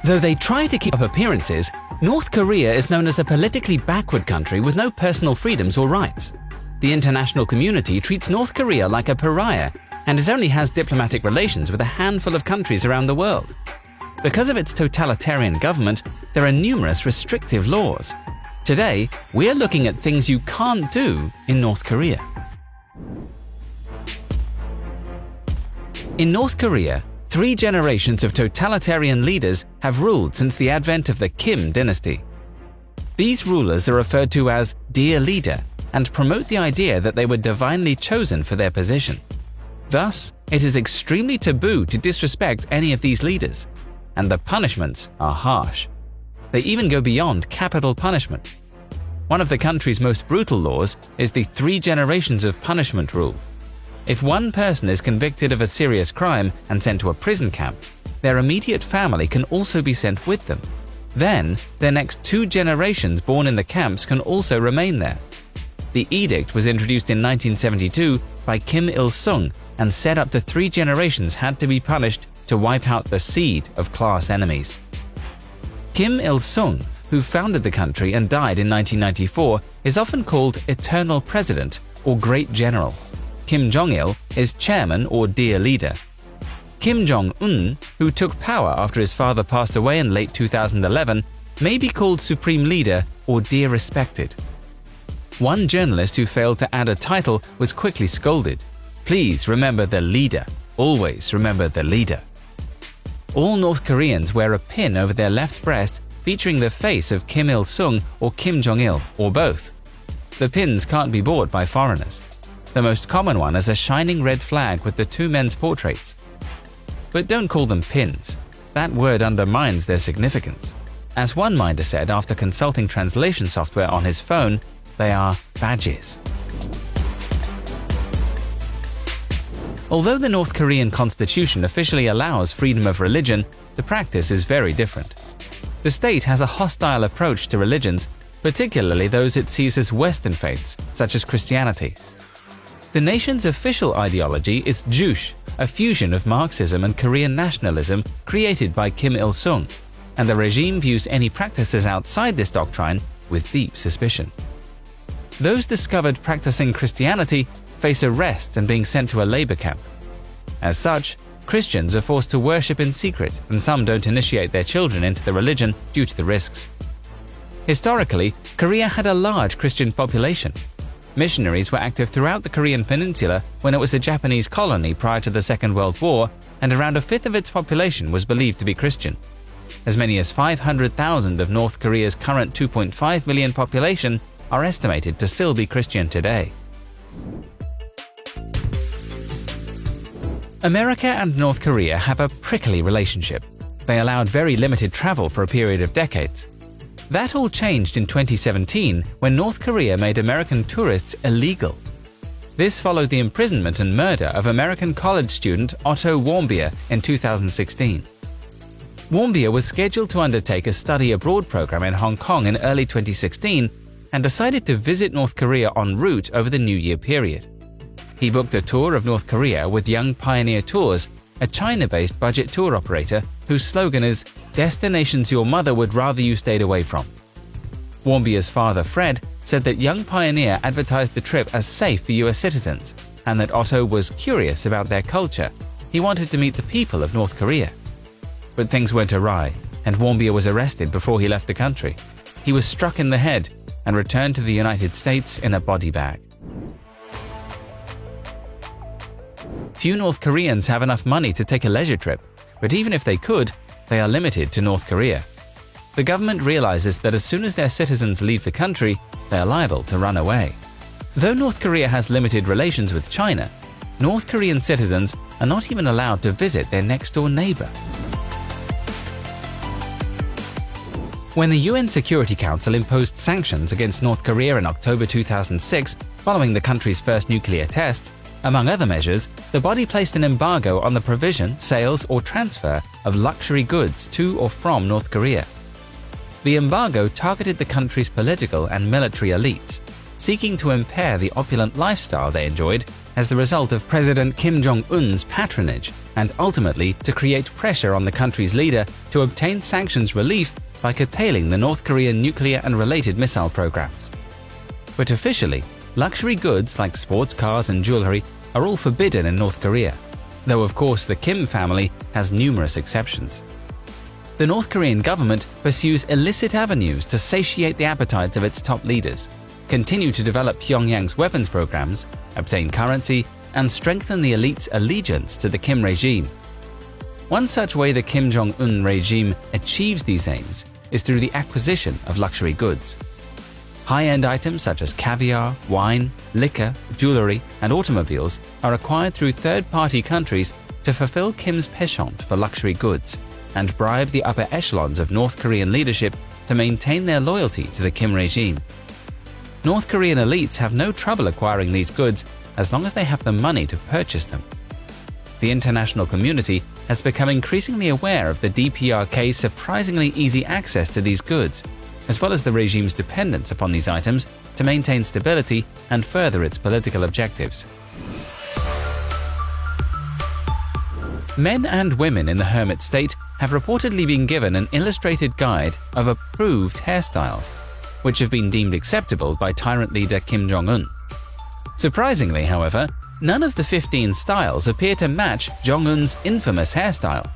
Though they try to keep up appearances, North Korea is known as a politically backward country with no personal freedoms or rights. The international community treats North Korea like a pariah, and it only has diplomatic relations with a handful of countries around the world. Because of its totalitarian government, there are numerous restrictive laws. Today, we're looking at things you can't do in North Korea. In North Korea, 3 generations of totalitarian leaders have ruled since the advent of the Kim dynasty. These rulers are referred to as "dear leader" and promote the idea that they were divinely chosen for their position. Thus, it is extremely taboo to disrespect any of these leaders, and the punishments are harsh. They even go beyond capital punishment. One of the country's most brutal laws is the 3 generations of punishment rule. If one person is convicted of a serious crime and sent to a prison camp, their immediate family can also be sent with them. Then, their next 2 generations born in the camps can also remain there. The edict was introduced in 1972 by Kim Il-sung and said up to 3 generations had to be punished to wipe out the seed of class enemies. Kim Il-sung, who founded the country and died in 1994, is often called Eternal President or Great General. Kim Jong-il is Chairman or Dear Leader. Kim Jong-un, who took power after his father passed away in late 2011, may be called Supreme Leader or Dear Respected. One journalist who failed to add a title was quickly scolded. Please remember the leader. Always remember the leader. All North Koreans wear a pin over their left breast featuring the face of Kim Il-sung or Kim Jong-il, or both. The pins can't be bought by foreigners. The most common one is a shining red flag with the 2 men's portraits. But don't call them pins. That word undermines their significance. As one minder said after consulting translation software on his phone, they are badges. Although the North Korean constitution officially allows freedom of religion, the practice is very different. The state has a hostile approach to religions, particularly those it sees as Western faiths, such as Christianity. The nation's official ideology is Juche, a fusion of Marxism and Korean nationalism created by Kim Il-sung, and the regime views any practices outside this doctrine with deep suspicion. Those discovered practicing Christianity face arrest and being sent to a labor camp. As such, Christians are forced to worship in secret, and some don't initiate their children into the religion due to the risks. Historically, Korea had a large Christian population. Missionaries were active throughout the Korean peninsula when it was a Japanese colony prior to the Second World War, and around 1/5 of its population was believed to be Christian. As many as 500,000 of North Korea's current 2.5 million population are estimated to still be Christian today. America and North Korea have a prickly relationship. They allowed very limited travel for a period of decades. That all changed in 2017 when North Korea made American tourists illegal. This followed the imprisonment and murder of American college student Otto Warmbier in 2016. Warmbier was scheduled to undertake a study abroad program in Hong Kong in early 2016 and decided to visit North Korea en route over the New Year period. He booked a tour of North Korea with Young Pioneer Tours, a China-based budget tour operator whose slogan is "Destinations your mother would rather you stayed away from." Warmbier's father, Fred, said that Young Pioneer advertised the trip as safe for US citizens and that Otto was curious about their culture. He wanted to meet the people of North Korea. But things went awry, and Warmbier was arrested before he left the country. He was struck in the head and returned to the United States in a body bag. Few North Koreans have enough money to take a leisure trip, but even if they could, they are limited to North Korea. The government realizes that as soon as their citizens leave the country, they are liable to run away. Though North Korea has limited relations with China, North Korean citizens are not even allowed to visit their next-door neighbor. When the UN Security Council imposed sanctions against North Korea in October 2006 following the country's first nuclear test, among other measures, the body placed an embargo on the provision, sales, or transfer of luxury goods to or from North Korea. The embargo targeted the country's political and military elites, seeking to impair the opulent lifestyle they enjoyed as the result of President Kim Jong-un's patronage, and ultimately to create pressure on the country's leader to obtain sanctions relief by curtailing the North Korean nuclear and related missile programs. But officially, luxury goods like sports cars and jewelry are all forbidden in North Korea, though of course the Kim family has numerous exceptions. The North Korean government pursues illicit avenues to satiate the appetites of its top leaders, continue to develop Pyongyang's weapons programs, obtain currency, and strengthen the elite's allegiance to the Kim regime. One such way the Kim Jong-un regime achieves these aims is through the acquisition of luxury goods. High-end items such as caviar, wine, liquor, jewelry, and automobiles are acquired through third-party countries to fulfill Kim's penchant for luxury goods and bribe the upper echelons of North Korean leadership to maintain their loyalty to the Kim regime. North Korean elites have no trouble acquiring these goods as long as they have the money to purchase them. The international community has become increasingly aware of the DPRK's surprisingly easy access to these goods, as well as the regime's dependence upon these items to maintain stability and further its political objectives. Men and women in the hermit state have reportedly been given an illustrated guide of approved hairstyles, which have been deemed acceptable by tyrant leader Kim Jong-un. Surprisingly, however, none of the 15 styles appear to match Jong-un's infamous hairstyle.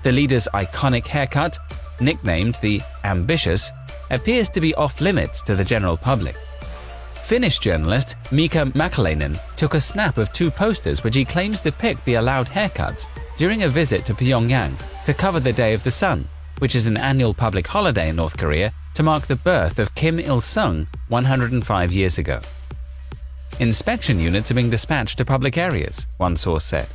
The leader's iconic haircut, nicknamed the Ambitious, appears to be off-limits to the general public. Finnish journalist Mika Mäkeläinen took a snap of two posters which he claims depict the allowed haircuts during a visit to Pyongyang to cover the Day of the Sun, which is an annual public holiday in North Korea to mark the birth of Kim Il-sung 105 years ago. Inspection units are being dispatched to public areas, one source said.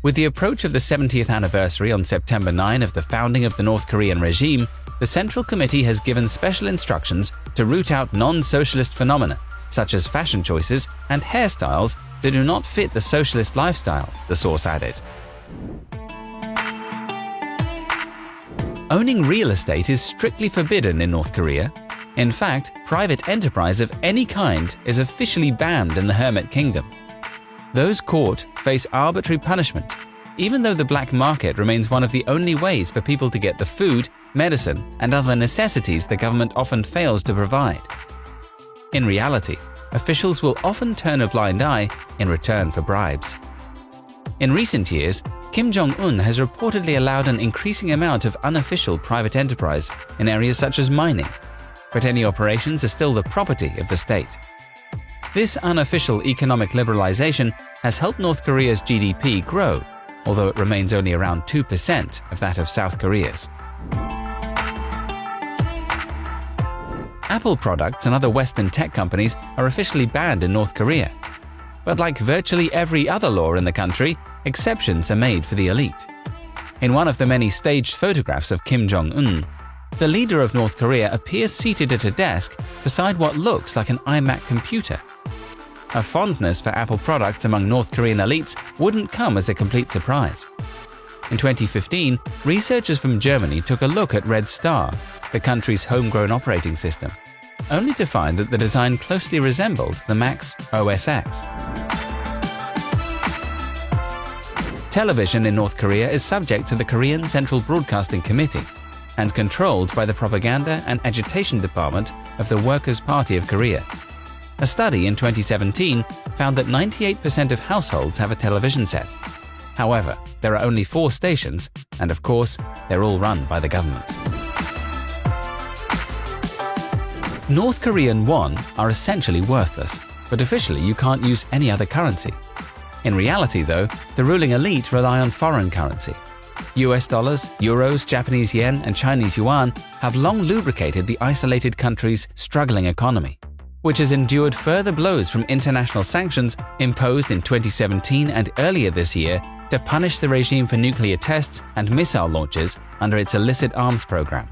With the approach of the 70th anniversary on September 9 of the founding of the North Korean regime, the Central Committee has given special instructions to root out non-socialist phenomena, such as fashion choices and hairstyles that do not fit the socialist lifestyle, the source added. Owning real estate is strictly forbidden in North Korea. In fact, private enterprise of any kind is officially banned in the Hermit Kingdom. Those caught face arbitrary punishment, even though the black market remains one of the only ways for people to get the food, medicine, and other necessities the government often fails to provide. In reality, officials will often turn a blind eye in return for bribes. In recent years, Kim Jong-un has reportedly allowed an increasing amount of unofficial private enterprise in areas such as mining, but any operations are still the property of the state. This unofficial economic liberalization has helped North Korea's GDP grow, although it remains only around 2% of that of South Korea's. Apple products and other Western tech companies are officially banned in North Korea. But like virtually every other law in the country, exceptions are made for the elite. In one of the many staged photographs of Kim Jong-un, the leader of North Korea appears seated at a desk beside what looks like an iMac computer. A fondness for Apple products among North Korean elites wouldn't come as a complete surprise. In 2015, researchers from Germany took a look at Red Star, the country's homegrown operating system, only to find that the design closely resembled the Mac's OS X. Television in North Korea is subject to the Korean Central Broadcasting Committee and controlled by the Propaganda and Agitation Department of the Workers' Party of Korea. A study in 2017 found that 98% of households have a television set. However, there are only 4 stations, and of course, they're all run by the government. North Korean won are essentially worthless, but officially you can't use any other currency. In reality, though, the ruling elite rely on foreign currency. US dollars, euros, Japanese yen, and Chinese yuan have long lubricated the isolated country's struggling economy, which has endured further blows from international sanctions imposed in 2017 and earlier this year to punish the regime for nuclear tests and missile launches under its illicit arms program.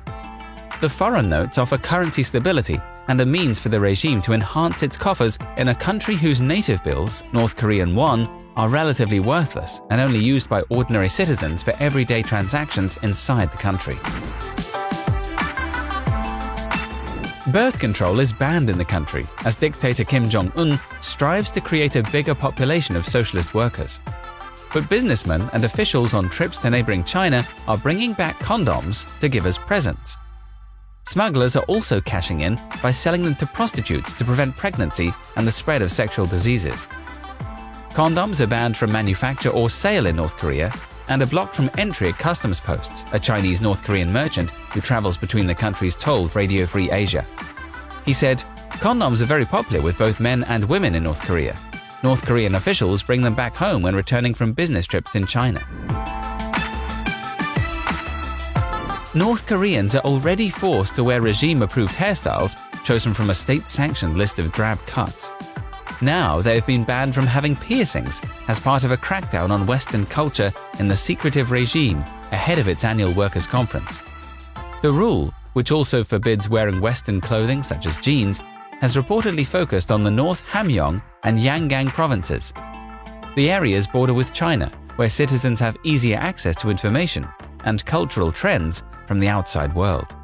The foreign notes offer currency stability and a means for the regime to enhance its coffers in a country whose native bills, North Korean won, are relatively worthless and only used by ordinary citizens for everyday transactions inside the country. Birth control is banned in the country as dictator Kim Jong-un strives to create a bigger population of socialist workers. But businessmen and officials on trips to neighboring China are bringing back condoms to give as presents. Smugglers are also cashing in by selling them to prostitutes to prevent pregnancy and the spread of sexual diseases. Condoms are banned from manufacture or sale in North Korea and are blocked from entry at customs posts, a Chinese North Korean merchant who travels between the countries told Radio Free Asia. He said, "Condoms are very popular with both men and women in North Korea. North Korean officials bring them back home when returning from business trips in China." North Koreans are already forced to wear regime-approved hairstyles chosen from a state-sanctioned list of drab cuts. Now they have been banned from having piercings as part of a crackdown on Western culture in the secretive regime ahead of its annual workers' conference. The rule, which also forbids wearing Western clothing such as jeans, has reportedly focused on the North Hamgyong and Yangon provinces. The areas border with China, where citizens have easier access to information and cultural trends from the outside world.